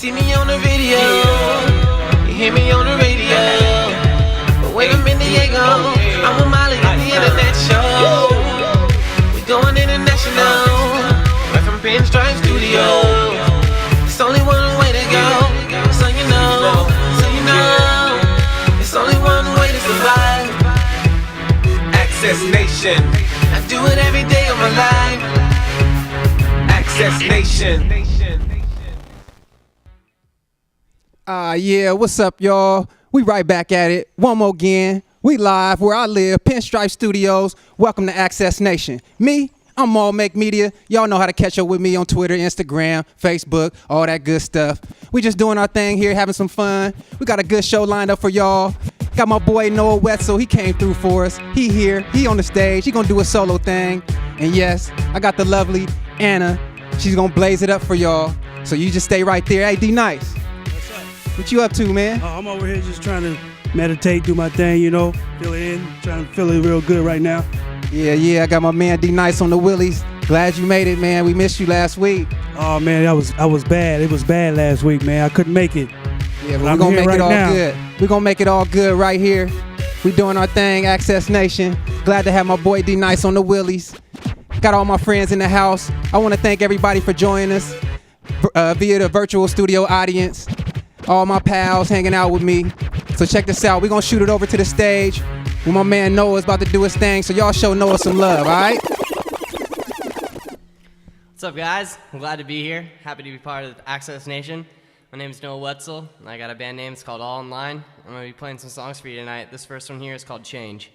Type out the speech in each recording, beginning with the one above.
see me on the video, you hear me on the radio. But when I'm in Diego, I'm with Molly at the internet show. We going international, right from Pinstripe Studios. It's only one way to go, so you know, it's only one way to survive. Access Nation, I do it every day of my life. Access Nation. Yeah, what's up, y'all? We right back at it. One more again. We live where I live, Pinstripe Studios. Welcome to Access Nation. Me, I'm Maul Make Media. Y'all know how to catch up with me on Twitter, Instagram, Facebook, all that good stuff. We just doing our thing here, having some fun. We got a good show lined up for y'all. Got my boy Noah Whetsel. He came through for us. He here. He on the stage. He gonna do a solo thing. And yes, I got the lovely Anna. She's gonna blaze it up for y'all. So you just stay right there. Hey, D-Nyce. What you up to, man? I'm over here just trying to meditate, do my thing, you know, fill it in, trying to feel it real good right now. Yeah, I got my man D-Nyce on the willies. Glad you made it, man. We missed you last week. Oh man, I was bad. It was bad last week, man. I couldn't make it. Yeah, but we're gonna make it all good. We're gonna make it all good right here. We doing our thing, Access Nation. Glad to have my boy D-Nyce on the willies. Got all my friends in the house. I want to thank everybody for joining us via the virtual studio audience. All my pals hanging out with me. So check this out. We're going to shoot it over to the stage when my man Noah's about to do his thing. So y'all show Noah some love, all right? What's up, guys? I'm glad to be here. Happy to be part of Access Nation. My name is Noah Whetsel, and I got a band name. It's called All Online. I'm going to be playing some songs for you tonight. This first one here is called Change.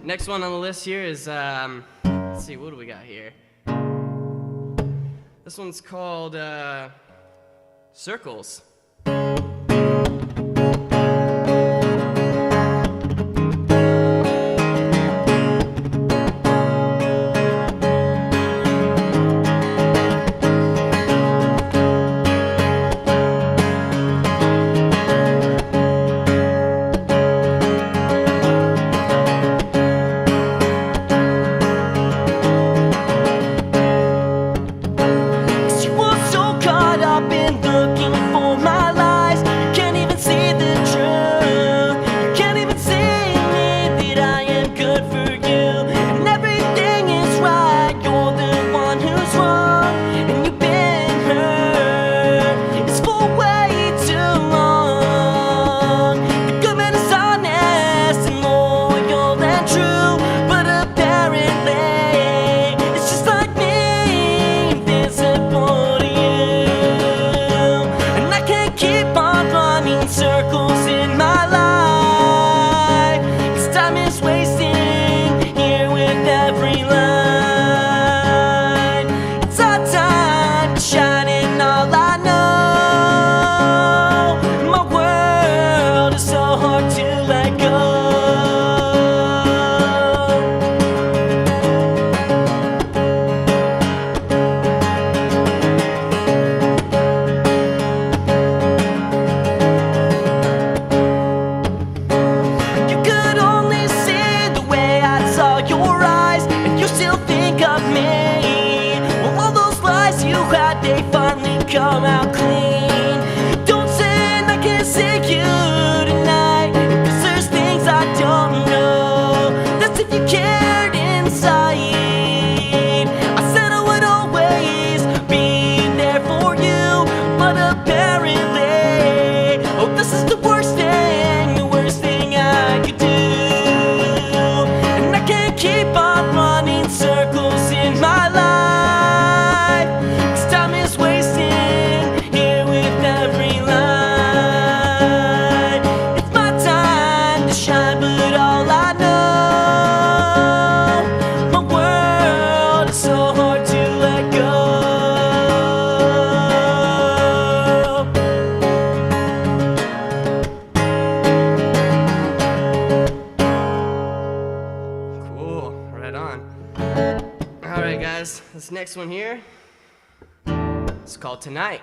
Next one on the list here is, let's see, what do we got here? This one's called Circles. next one here, it's called Tonight.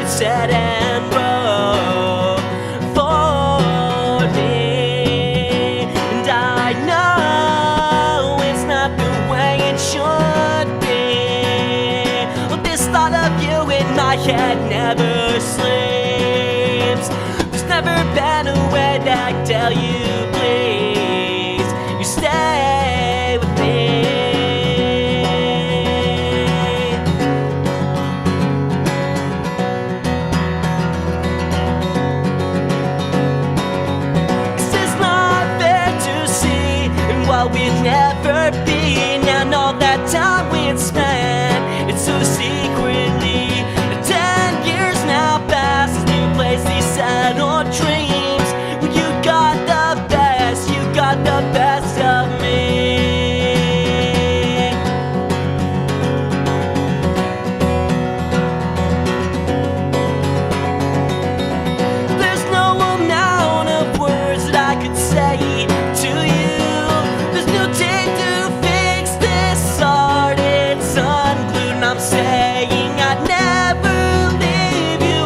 Said and wrote for me, and I know it's not the way it should be. But this thought of you in my head never sleeps. There's never been a way that I tell you, please, you stay with me. We'll never be, and all that time we'd spent, it's so secretly. 10 years now past, this new place, these settled dreams. Well, you got the best of me. There's no amount of words that I could say to you. I'm saying I'd never leave you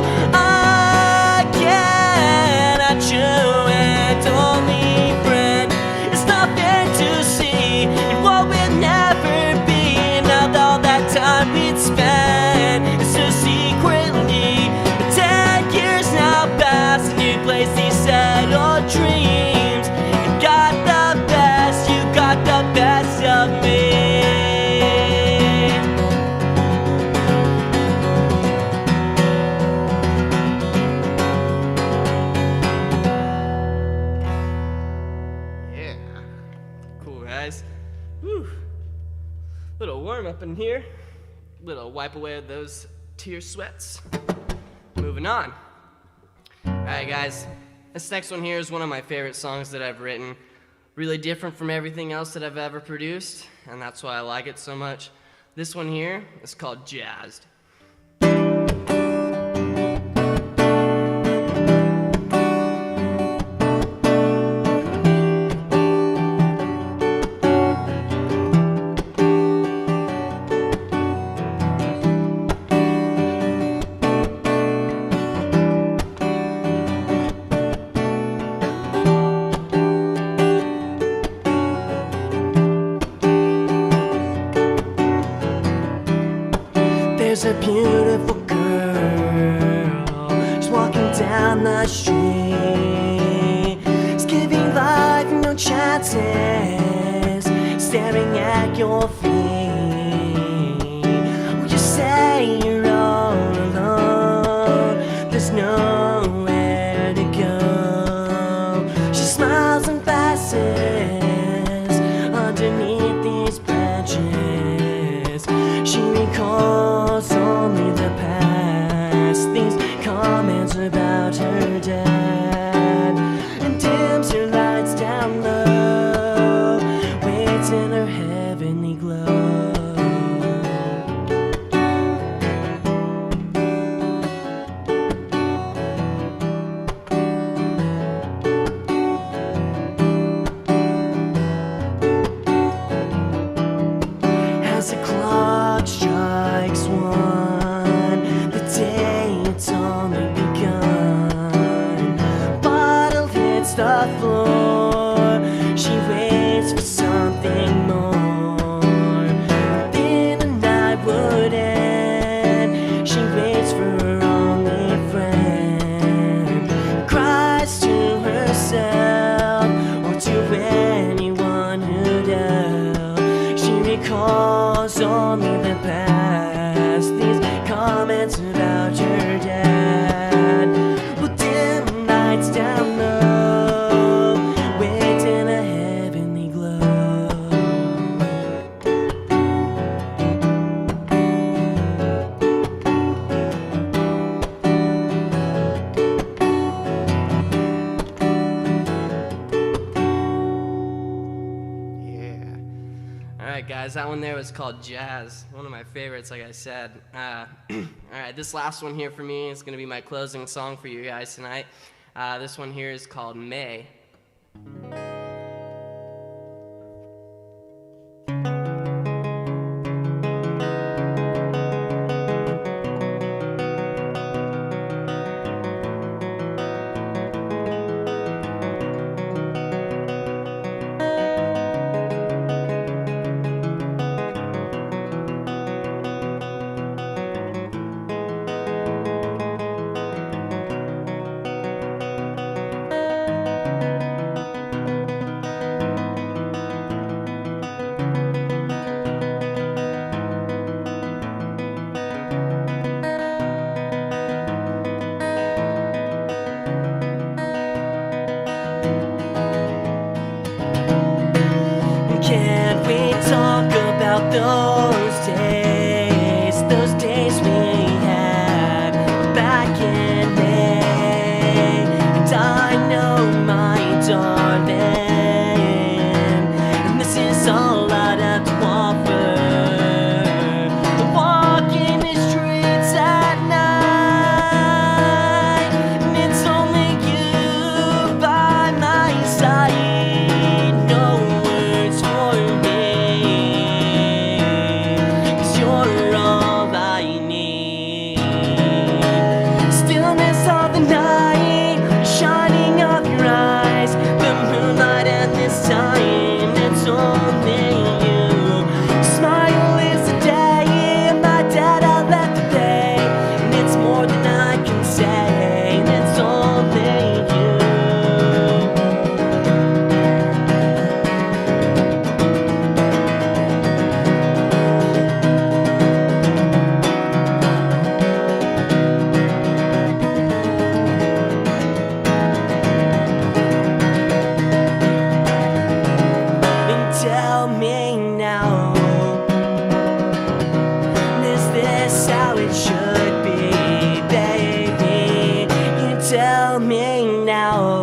again. I true and only friend. It's nothing to see, and what we'll never be. Now all that time we'd spend, it's so secretly. 10 years now past, a new place, these settled dreams. You got the best, you got the best of me. Whew. Little warm up in here. Little wipe away those tear sweats. Moving on. Alright guys, this next one here is one of my favorite songs that I've written. Really different from everything else that I've ever produced, and that's why I like it so much. This one here is called Jazzed. There's a beautiful girl, she's walking down the street. She's giving life no chances, staring at your feet. Would you say you're all alone? There's nowhere to go. She smiles and passes underneath these branches. She recalls only the past, these comments about her dad, and dims her lights down low, waits in her heavenly glow. As the clock strikes one, the day it's only begun. Bottle hits the floor, she waits for something more. Then the night would end, she waits for her only friend. Cries to herself or to anyone who'd help. She recalls only the past, these comments about her dad. Will dim nights down low, wait in a heavenly glow. guys, that one there was called Jazz. One of my favorites, like I said. All right, this last one here for me is going to be my closing song for you guys tonight. This one here is called May. Can't we talk about those days we had back in May? And I know, my darling, and this is all I'd have to offer. Walking the streets at night, and it's only you by my side. No words for me, 'cause you're all I need. Stillness of the night, shining of your eyes, the moonlight, and this time it's only you. Smile is the day, my dad I left today, and it's more than I can say, and it's only you. And tell me now, is this how it should be, baby? You tell me now,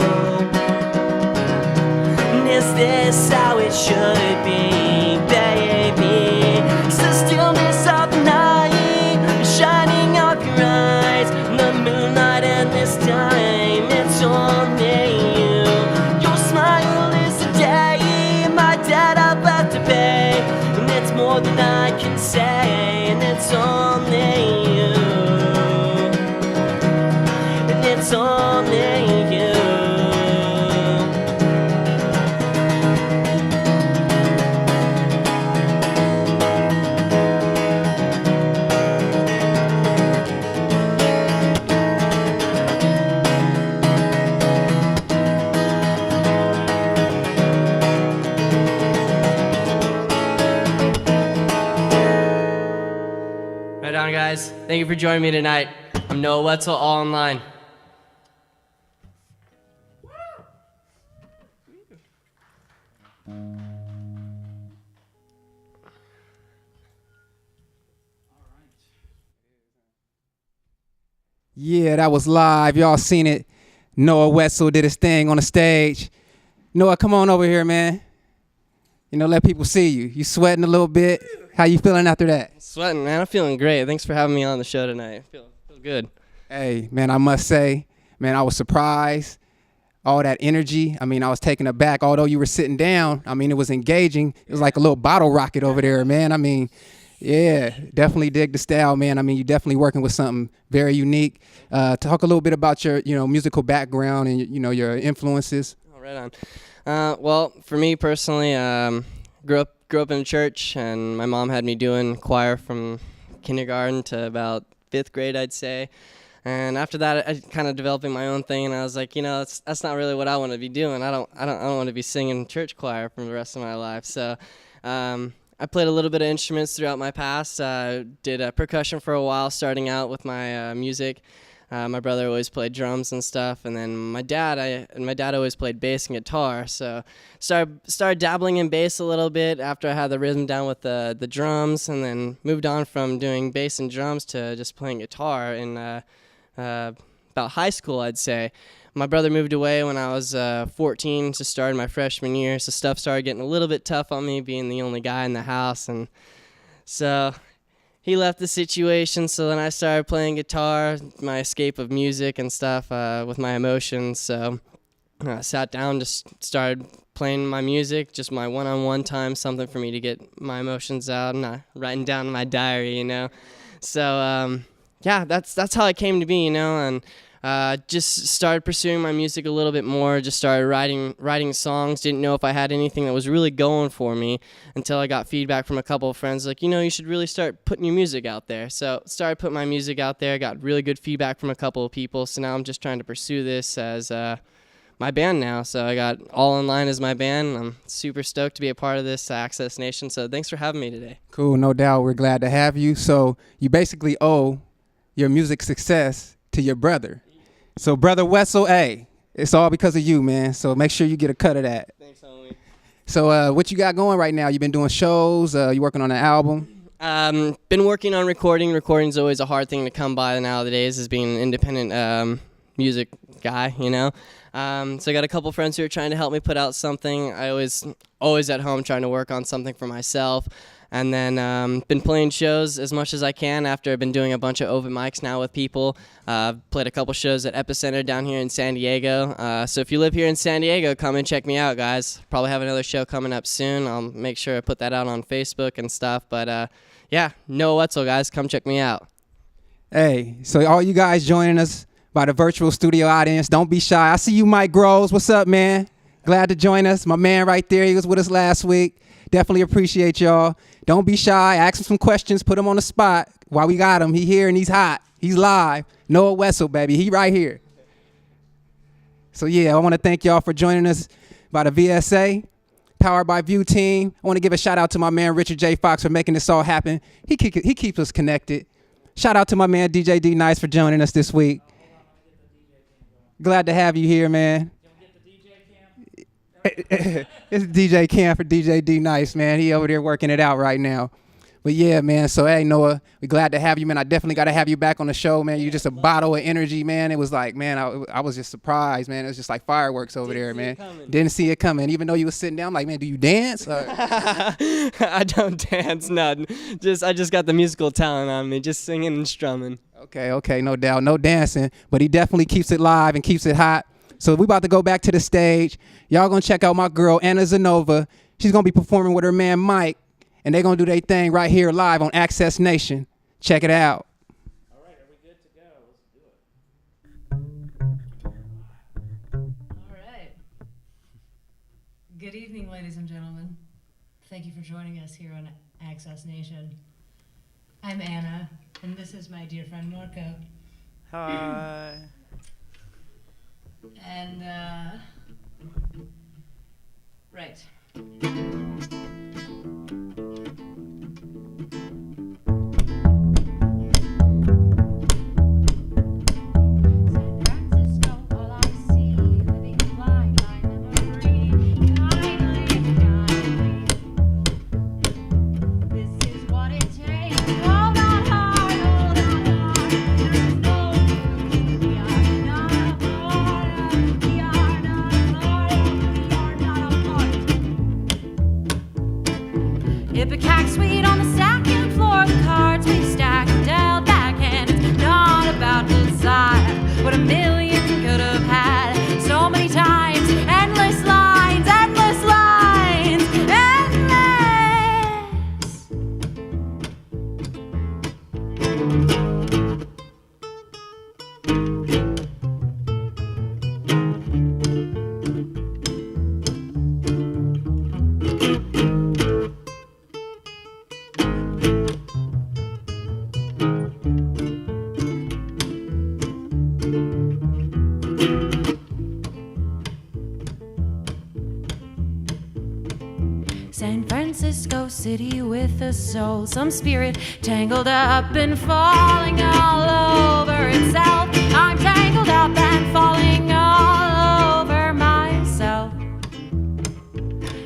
is this how it should be, baby? It's the stillness of the night, the shining of your eyes, the moonlight, and this time it's only you. Your smile is the day, my dad I've left to pay, and it's more than I can say, and it's only you, and it's only you. Right on, guys. Thank you for joining me tonight. I'm Noah Whetsel, all online. Yeah, that was live. Y'all seen it. Noah Whetsel did his thing on the stage. Noah, come on over here, man. You know, let people see you. You sweating a little bit. How you feeling after that? Sweating, man. I'm feeling great. Thanks for having me on the show tonight. I feel good. Hey, man, I must say, man, I was surprised. All that energy. I mean, I was taken aback. Although you were sitting down, I mean, it was engaging. It was like a little bottle rocket over there, man. I mean, yeah, definitely dig the style, man. I mean, you're definitely working with something very unique. Talk a little bit about your, musical background and, your influences. Oh, right on. Well, for me personally, grew up in church, and my mom had me doing choir from kindergarten to about 5th grade, I'd say. And after that, I kind of developing my own thing, and I was like, that's not really what I want to be doing. I don't want to be singing church choir for the rest of my life. So, I played a little bit of instruments throughout my past. Did percussion for a while, starting out with my music. My brother always played drums and stuff, and then my dad always played bass and guitar. So started dabbling in bass a little bit after I had the rhythm down with the drums, and then moved on from doing bass and drums to just playing guitar in about high school, I'd say. my brother moved away when I was 14, just started my freshman year, so stuff started getting a little bit tough on me being the only guy in the house, and so he left the situation, so then I started playing guitar, my escape of music and stuff with my emotions, so I sat down, just started playing my music, just my one-on-one time, something for me to get my emotions out, and not writing down in my diary, you know. So, yeah, that's how it came to be, you know, and just started pursuing my music a little bit more, just started writing songs, didn't know if I had anything that was really going for me until I got feedback from a couple of friends, like, you know, you should really start putting your music out there. So started putting my music out there, got really good feedback from a couple of people, so now I'm just trying to pursue this as my band now. So I got All Online as my band. I'm super stoked to be a part of this Access Nation, so thanks for having me today. Cool, no doubt. We're glad to have you. So you basically owe your music success to your brother. So brother Whetsel, hey, it's all because of you, man. So make sure you get a cut of that. Thanks, homie. So what you got going right now? You been doing shows? You working on an album? Been working on recording. Recording's always a hard thing to come by nowadays as being an independent music guy, you know. So I got a couple friends who are trying to help me put out something. I always at home trying to work on something for myself. And then been playing shows as much as I can after I've been doing a bunch of open mics now with people. Played a couple shows at Epicenter down here in San Diego. So if you live here in San Diego, come and check me out, guys. Probably have another show coming up soon. I'll make sure I put that out on Facebook and stuff. But yeah, Noah Whetsel, guys, come check me out. Hey, so all you guys joining us by the virtual studio audience, don't be shy. I see you, Mike Groves. What's up, man? Glad to join us. My man right there, he was with us last week. Definitely appreciate y'all. Don't be shy. Ask him some questions. Put him on the spot. While we got him, he here and he's hot. He's live. Noah Whetsel, baby. He right here. So yeah, I want to thank y'all for joining us by the VSA, Powered by View team. I want to give a shout out to my man Richard J. Fox for making this all happen. He keeps us connected. Shout out to my man DJ D-Nyce for joining us this week. Glad to have you here, man. It's DJ Cam for DJ D-Nyce, man. He over there working it out right now. But yeah, man, so hey, Noah, we're glad to have you, man. I definitely got to have you back on the show, man. You're just a bottle of energy, man. It was like, man, I was just surprised, man. It was just like fireworks over there, man. Didn't see it coming. Even though you was sitting down, I'm like, man, do you dance? I don't dance, nothing. I just got the musical talent on me, just singing and strumming. Okay, no doubt. No dancing, but he definitely keeps it live and keeps it hot. So we about to go back to the stage. Y'all gonna check out my girl, Anna Zinova. She's gonna be performing with her man, Mike, and they're gonna do their thing right here live on Access Nation. Check it out. All right, are we good to go? Let's do it. All right. Good evening, ladies and gentlemen. Thank you for joining us here on Access Nation. I'm Anna, and this is my dear friend Marco. Hi. And, right. Ipecac suite on the second floor. The cards we stack and dealt backhand. It's not about desire, what a million could have had. So many times, endless lines, endless lines, San Francisco City with a soul, some spirit tangled up and falling all over itself. I'm tangled up and falling all over myself.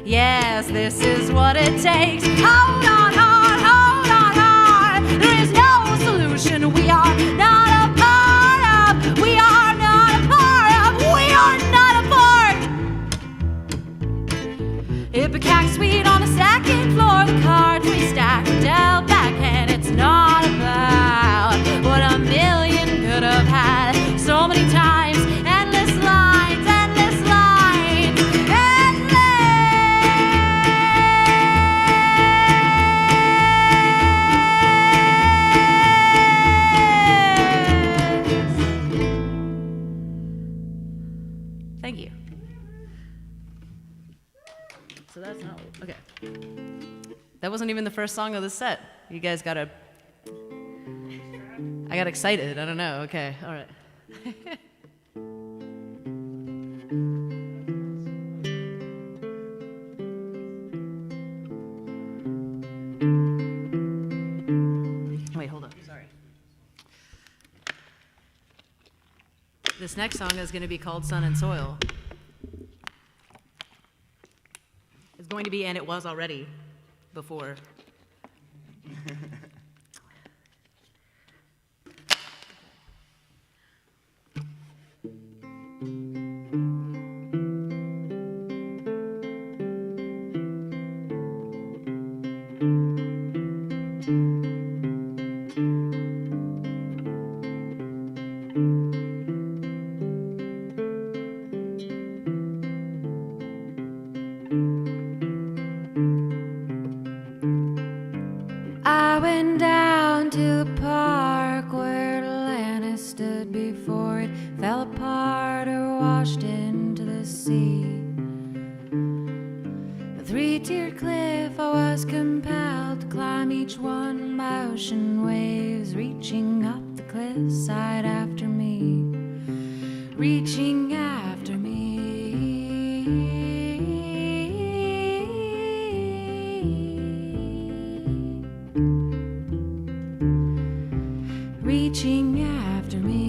Yes, this is what it takes. Hold on hard, hold on hard. There is no solution we are not a part of. We are not a part of. We had so many times. Endless lines, endless lines, endless. Thank you. So that's not okay. That wasn't even the first song of the set. You guys gotta. I got excited. I don't know. Okay. All right. Wait, hold up. Sorry. This next song is going to be called Sun and Soil. It's going to be, and it was already before. I went down to the park where Atlantis stood before it fell apart or washed into the sea. The three-tiered cliff I was compelled to climb, each one by ocean waves reaching up the cliffside after me, reaching after me. Reaching after me,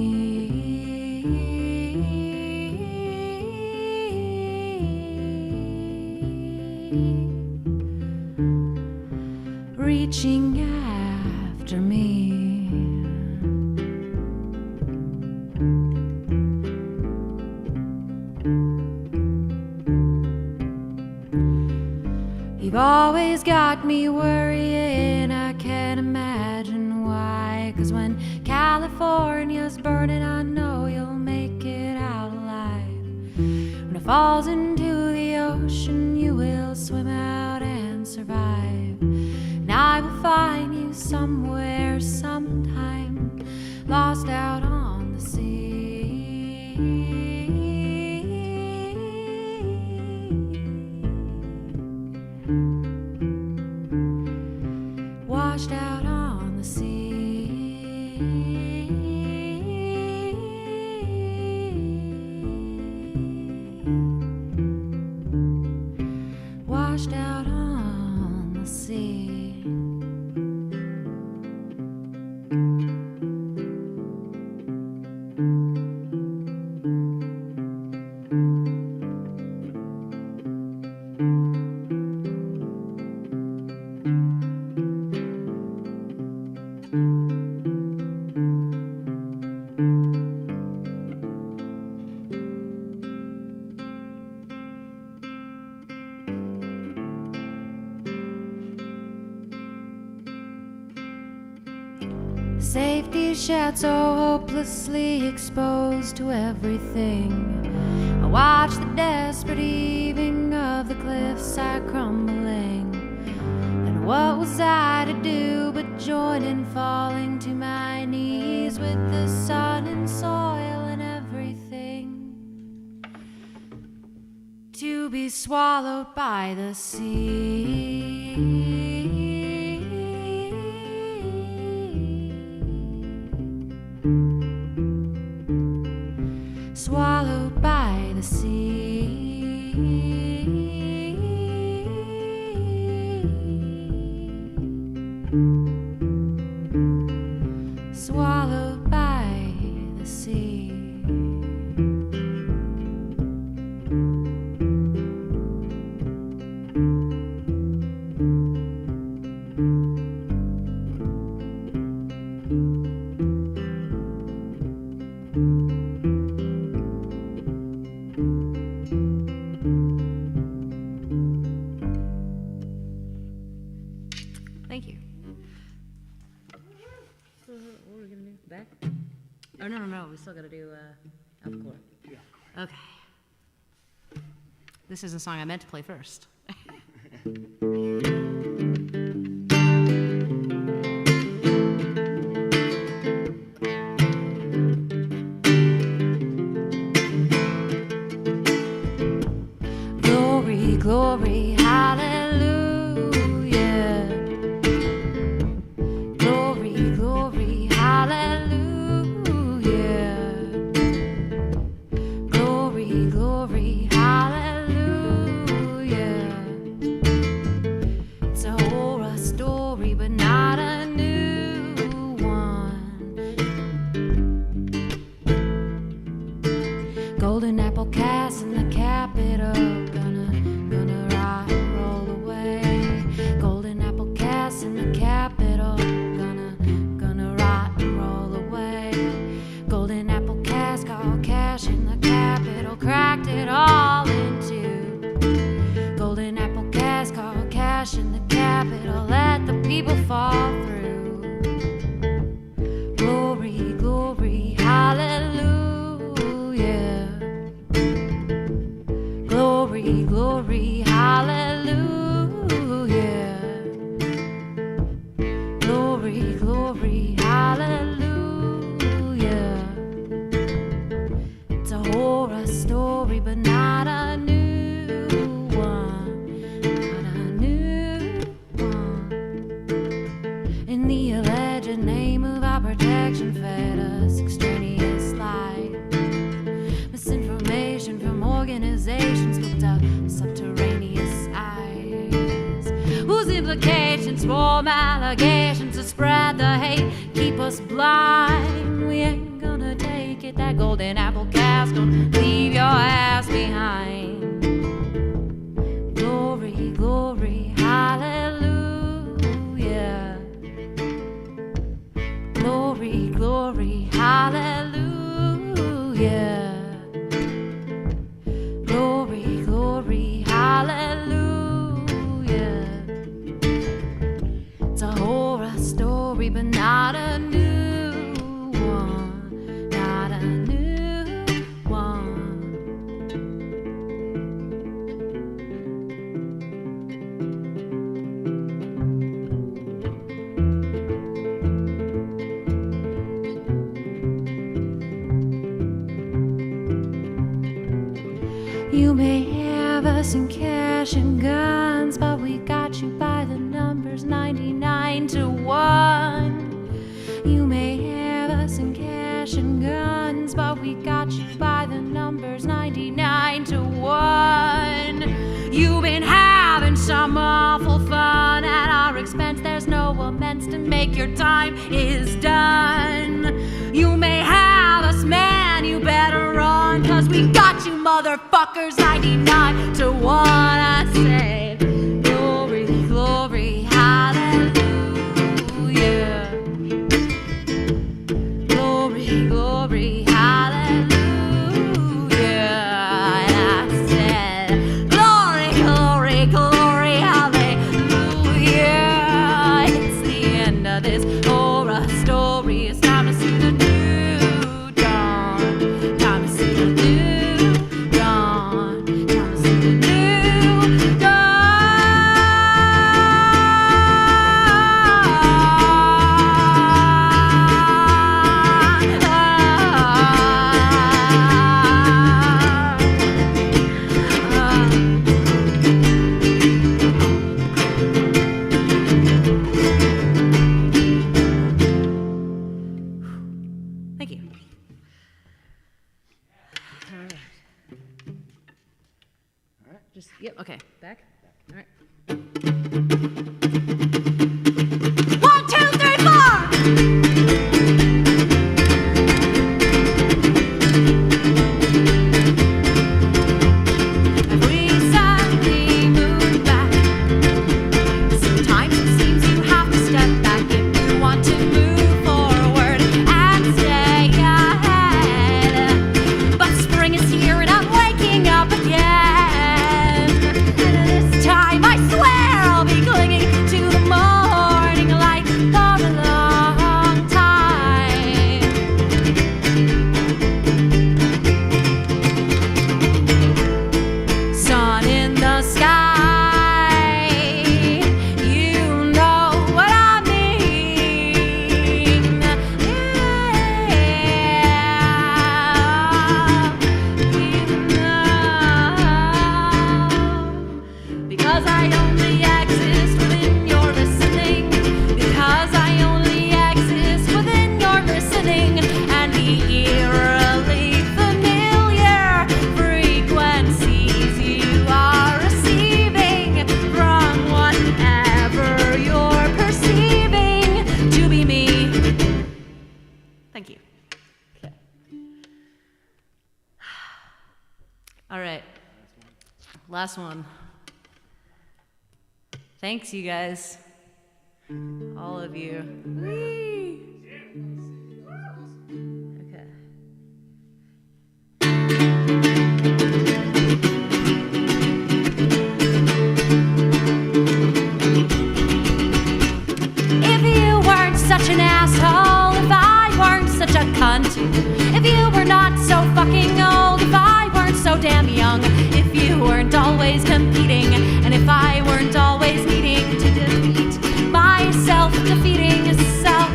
reaching after me. You've always got me worrying, I can't imagine why. 'Cause when California's burning, I know you'll make it out alive. When it falls into the ocean, you will swim out and survive. And I will find you somewhere, sometime, lost out on the sea. Washed out on the sea. Washed out on the sea. Safety shed so hopelessly exposed to everything. I watch the desperate heaving of the cliffside crumbling. And what was I to do but join in falling to my knees with the sun and soil and everything, to be swallowed by the sea. Swallowed by the sea. Swallowed by the sea. Thank you. So what are we gonna do? Back? Oh no, We still gotta do Alpha. Okay. This is a song I meant to play first. Glory, glory, hallelujah. Glory, glory, hallelujah. Glory, glory, hallelujah. It's a horror story, but not a new one. Golden apple cast in the Capitol. Gonna rock and roll away. Golden apple cast in the Capitol. Gonna rock and roll away. Golden apple cast, called cash in the Capitol. Cracked it all in two. Golden apple cast, called cash in the Capitol. Let the people fall through. Glory, glory, hallelujah. Glory, glory, hallelujah. Glory, glory, hallelujah. It's a horror story, but not a new one. Not a new one. In the alleged name of our protection, fed us extraneous light. Misinformation from organizations booked up subterraneous eyes, whose implications form allegations to spread the hate, keep us blind. We ain't gonna take it. That golden apple cast don't leave your ass behind. Glory, glory, hallelujah. Glory, glory, hallelujah. Glory, glory, hallelujah. It's a horror story, but not a new one. Not a new one. You may have us in cash and guns, but we got you by the numbers 99 to 1. You may have us in cash and guns, but we got you by the numbers 99 to 1. You've been having some awful fun at our expense. There's no amends to make your time is done. You may have us, man, you better run, 'cause we got you motherfuckers 99 to 1. I say glory, glory, hallelujah. Glory, glory, hallelujah. And I said glory, glory, glory, hallelujah. It's the end of this horror story. It's time to see the new dawn. Time to see the new dawn. Time to see the new dawn. Thank you. All right. Just, yep, okay. Back. All right. 1, 2, 3, 4. I've recently moved back. Sometimes it seems you have to step back if you want to move forward and stay ahead. But spring is here and I'm waking up again. And this time I swear I'll be clinging Last one. Thanks, you guys. All of you. Whee! Okay. If you weren't such an asshole, if I weren't such a cunt, if you were not so fucking old, if I weren't so damn young, if you weren't always competing, and if I weren't always needing to defeat myself, defeating self.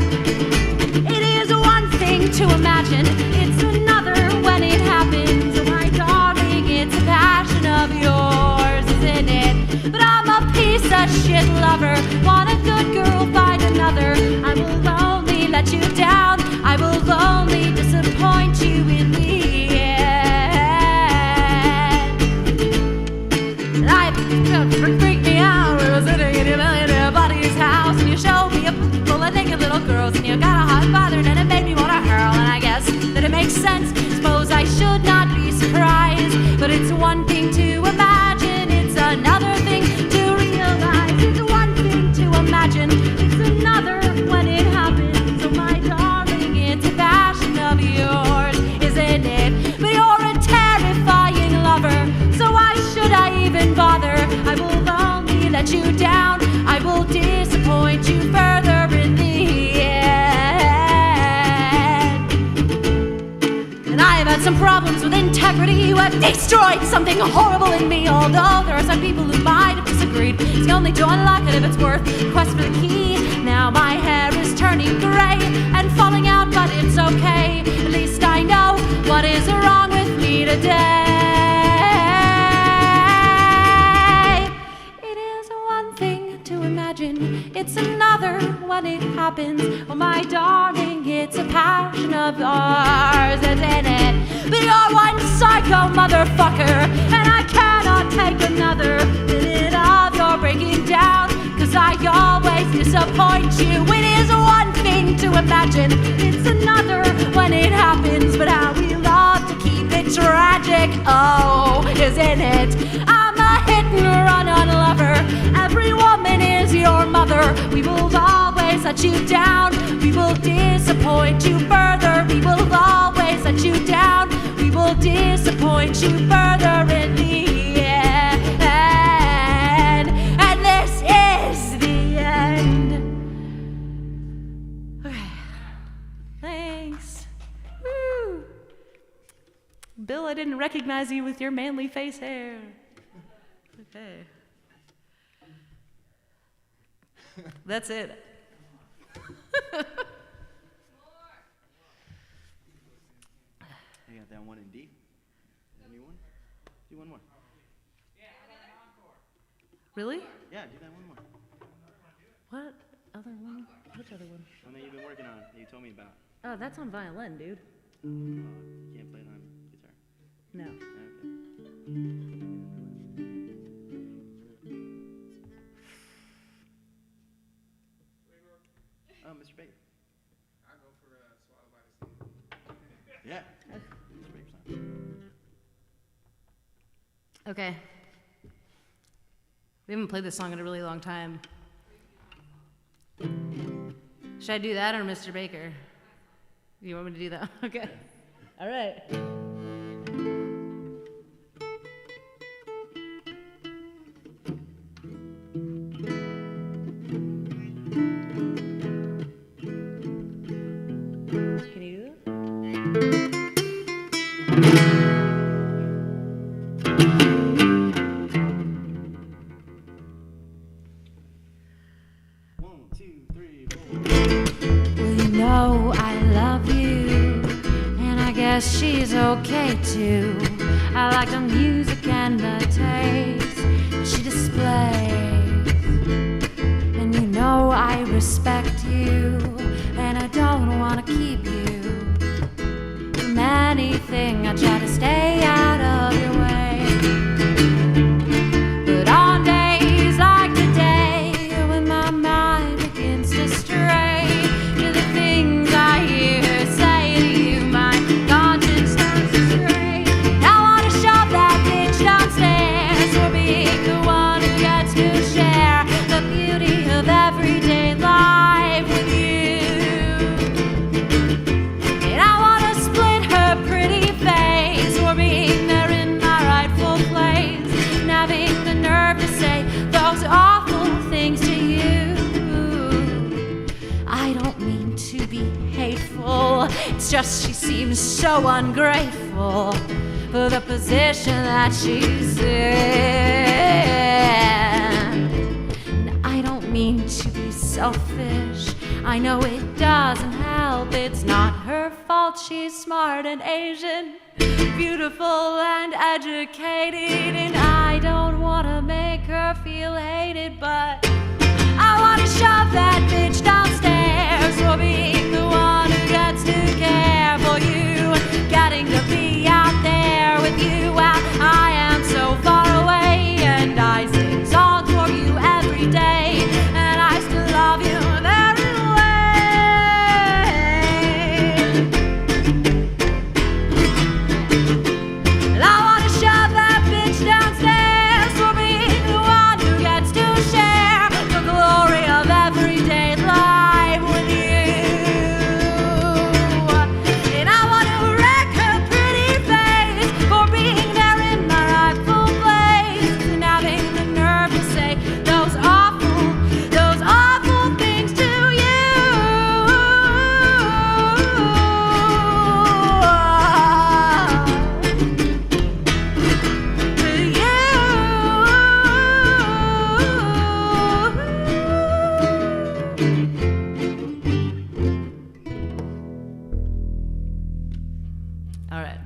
It is one thing to imagine, it's another when it happens. Oh my darling, it's a passion of yours, isn't it? But I'm a piece of shit lover, want a good girl, find another. I will only let you down, I will only disappoint you in the end. And I freak me out, we were sitting in your millionaire buddy's house, and you showed me a full of naked little girls, and you got a hot bothered, and it made me wanna hurl. And I guess that it makes sense, suppose I should not be surprised. But it's one thing to imagine, it's another thing to realize. It's one thing to imagine, it's another when it happens. Oh my darling, it's a passion of yours, isn't it? But you're a terrifying lover, so why should I even bother? I will only let you down, I will disappoint you further in the end. And I have had some problems with integrity, you have destroyed something horrible in me. Although there are some people who might have disagreed, it's only to unlock it if it's worth the quest for the key. Now my hair is turning gray and falling out, but it's okay. At least I know what is wrong with me today. It is one thing to imagine, it's another when it happens. Oh my darling, it's a passion of yours, isn't it? But you're one psycho motherfucker, and I cannot take another minute of your breaking down, cause I always disappoint you. It is one thing to imagine, it's another when it happens. But how we love to keep it tragic, oh, isn't it? I'm a hit and run on lover, every woman is your mother. We will always let you down, we will disappoint you further. We will always let you down, we will disappoint you further in the end. And this is the end. Okay, thanks. Woo. Bill, I didn't recognize you with your manly face hair. Okay. That's it. I got that one in D. New one? Do one more. Really? Yeah, do that one more. What other one? Which other one? One that you've been working on, that you told me about. Oh, that's on violin, dude. You can't play it on guitar. No. Okay. Oh, Mr. Baker. I'll go for Swallow by the Sea. Yeah. Mr. Baker's on. Okay. We haven't played this song in a really long time. Should I do that or Mr. Baker? You want me to do that? Okay. All right. Can you do that? 1, 2, 3, 4. Well, you know I love you, and I guess she's okay too. I like the music and the taste that she displays, and you know I respect you, and I don't want to keep you from anything. I try to stay out of your way, but on days like today, when my mind begins to stray to the things I hear her say to you, my conscience starts to stray. I wanna shove that bitch downstairs, or It's just she seems so ungrateful for the position that she's in. And I don't mean to be selfish. I know it doesn't help. It's not her fault. She's smart and Asian, beautiful and educated, and I don't want to make her feel hated, but I want to shove that bitch downstairs for being the one who gets to care for you, getting to be out there with you while I am so far away, and I sing songs for you every day, and I still love you there in a way. And I want to shove that bitch downstairs for being the one who gets to share the glory of everyday life with you. And I want to wreck her pretty face for being there in my rightful place and having the nerve to say those awful things to you. All right.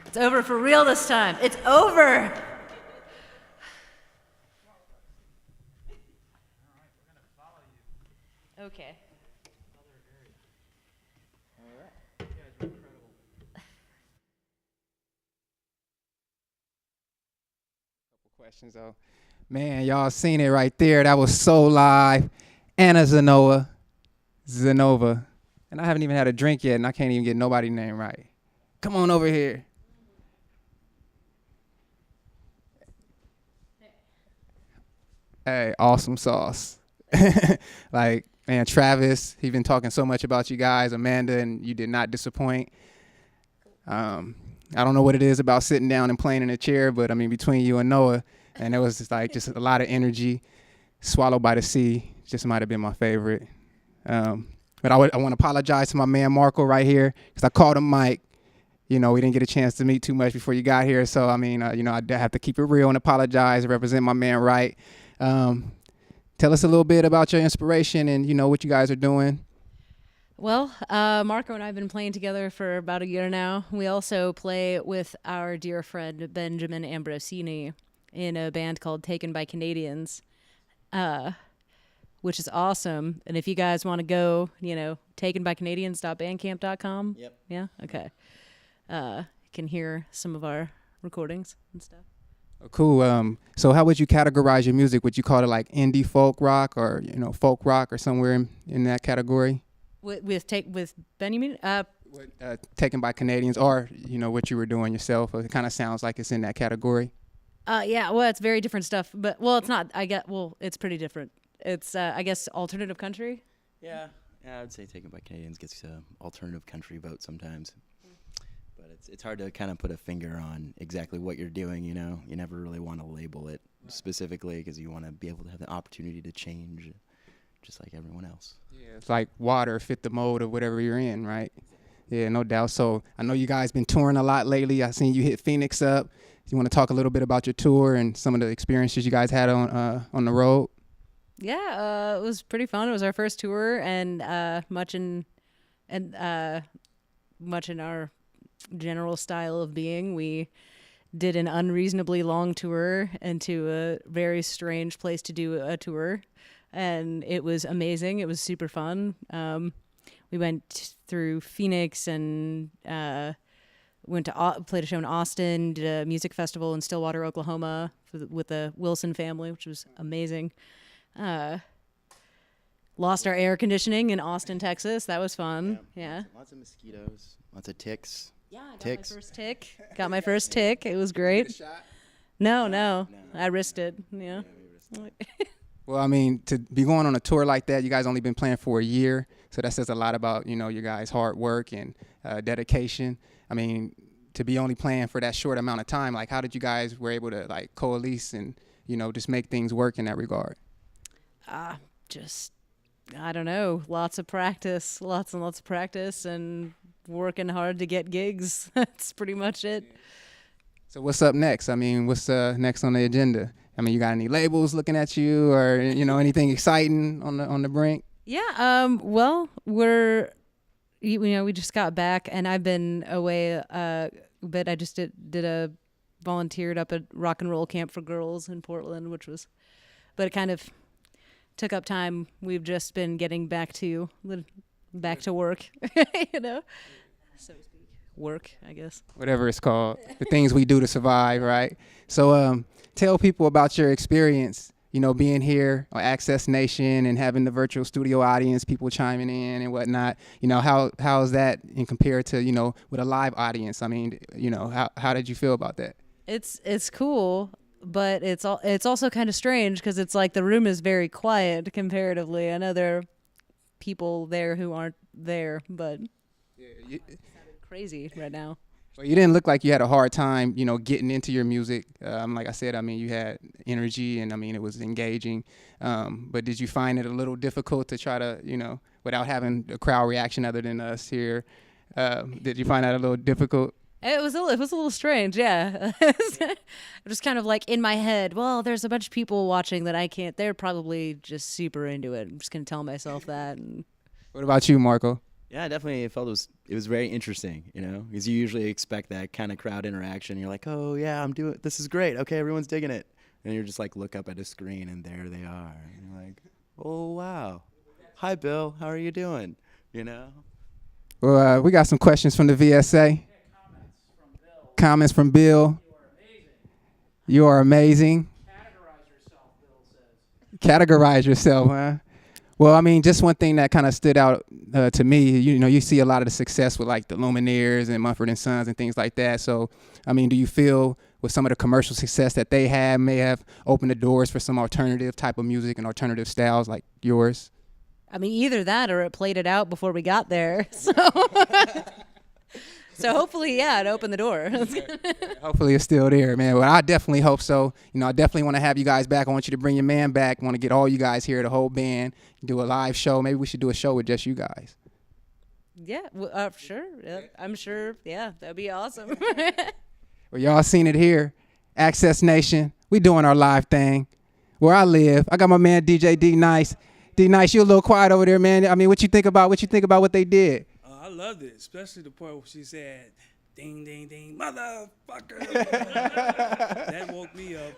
It's over for real this time. It's over. Okay. Questions though. Man, y'all seen it right there. That was so live. Anna Zinova. And I haven't even had a drink yet, and I can't even get nobody's name right. Come on over here. Hey, awesome sauce. Like, man, Travis, he's been talking so much about you guys, Amanda, and you did not disappoint. I don't know what it is about sitting down and playing in a chair, but I mean, between you and Noah, and it was just like just a lot of energy. Swallowed by the Sea just might have been my favorite. But I want to apologize to my man Marco right here because I called him Mike. You know, we didn't get a chance to meet too much before you got here. So, I mean, you know, I have to keep it real and apologize and represent my man right. Tell us a little bit about your inspiration and, you know, what you guys are doing. Well, Marco and I have been playing together for about a year now. We also play with our dear friend Benjamin Ambrosini in a band called Taken by Canadians, which is awesome. And if you guys want to go, you know, takenbycanadians.bandcamp.com. Yep. Yeah? Okay. You can hear some of our recordings and stuff. Oh, cool. So how would you categorize your music? Would you call it like indie folk rock or, you know, folk rock or somewhere in that category? With Benjamin? Taken by Canadians, or, you know, what you were doing yourself. It kind of sounds like it's in that category. Yeah, well, it's very different stuff, but, well, it's not, it's pretty different. It's, I guess, alternative country. Yeah, I would say Taken by Canadians gets alternative country vote sometimes. But it's hard to kind of put a finger on exactly what you're doing, you know. You never really want to label it specifically because you want to be able to have the opportunity to change just like everyone else. Yeah, it's like water fit the mold of whatever you're in, right? Yeah, no doubt. So I know you guys been touring a lot lately. I seen you hit Phoenix up. You want to talk a little bit about your tour and some of the experiences you guys had on the road? Yeah, it was pretty fun. It was our first tour, and much in our general style of being. We did an unreasonably long tour into a very strange place to do a tour, and it was amazing. It was super fun. We went through Phoenix and played a show in Austin, did a music festival in Stillwater, Oklahoma with the Wilson family, which was amazing. Lost our air conditioning in Austin, Texas. That was fun. Yeah. Lots of mosquitoes, lots of ticks. Yeah, I got my first tick. Got my first tick. It was great. No. I risked it. Yeah. Well, I mean, to be going on a tour like that, you guys only been playing for a year, so that says a lot about, you know, your guys' hard work and dedication. I mean, to be only playing for that short amount of time, like, how did you guys were able to like coalesce and, you know, just make things work in that regard? Just I don't know, lots and lots of practice, and working hard to get gigs. That's pretty much it. So what's up next? I mean, what's next on the agenda? I mean, you got any labels looking at you, or anything exciting on the brink? Yeah. Well, we just got back, and I've been away a bit. I just did a volunteered up at Rock and Roll Camp for Girls in Portland, but it kind of took up time. We've just been getting back to work, so to speak. Work, I guess. Whatever it's called, the things we do to survive, right? So tell people about your experience, being here on Access Nation and having the virtual studio audience, people chiming in and whatnot. How is that in compared to, with a live audience? I mean, how did you feel about that? It's cool, but it's also kind of strange because it's like the room is very quiet comparatively. I know there are people there who aren't there, but it's crazy right now. Well, you didn't look like you had a hard time, getting into your music. Like I said, I mean, you had energy, and I mean, it was engaging. But did you find it a little difficult to try to, without having a crowd reaction other than us here? Did you find that a little difficult? It was a little strange, yeah. I'm just kind of like in my head, well, there's a bunch of people watching that I can't. They're probably just super into it. I'm just gonna tell myself that. And what about you, Marco? Yeah, I definitely felt it was very interesting, because you usually expect that kind of crowd interaction. You're like, oh yeah, this is great. Okay, everyone's digging it, and you're just like look up at a screen and there they are. And you're like, oh wow, hi Bill, how are you doing? Well, we got some questions from the VSA. Comments from Bill. You are amazing. Categorize yourself, Bill says. Categorize yourself, huh? Well, I mean, just one thing that kind of stood out to me, you see a lot of the success with like the Lumineers and Mumford & Sons and things like that. So, I mean, do you feel with some of the commercial success that they had may have opened the doors for some alternative type of music and alternative styles like yours? I mean, either that or it played it out before we got there. So hopefully, yeah, it opened the door. Hopefully it's still there, man. Well, I definitely hope so. I definitely want to have you guys back. I want you to bring your man back. I want to get all you guys here, the whole band, do a live show. Maybe we should do a show with just you guys. Yeah, sure. Yeah, I'm sure. Yeah, that'd be awesome. Well, y'all seen it here. Access Nation, we doing our live thing. Where I live, I got my man DJ D-Nyce. D-Nyce, you a little quiet over there, man. I mean, what you think about what they did? I loved it, especially the part where she said, "Ding, ding, ding, motherfucker." That woke me up.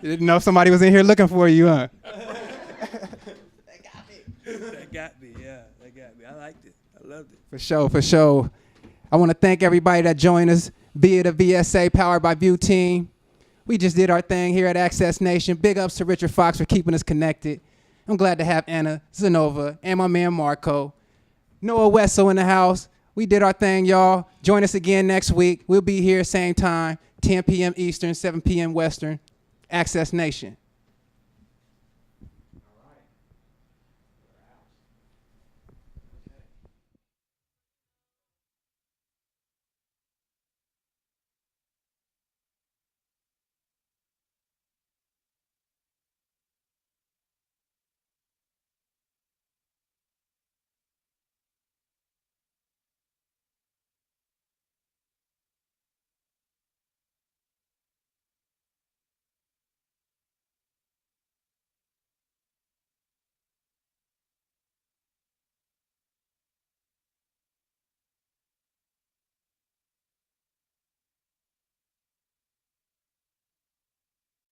You didn't know if somebody was in here looking for you, huh? That got me, yeah. That got me. I liked it. I loved it. For sure. I want to thank everybody that joined us, be it a VSA Powered by View team. We just did our thing here at Access Nation. Big ups to Richard Fox for keeping us connected. I'm glad to have Anna, Zinova, and my man Marco. Noah Whetsel in the house. We did our thing, y'all. Join us again next week. We'll be here same time, 10 p.m. Eastern, 7 p.m. Western. Access Nation.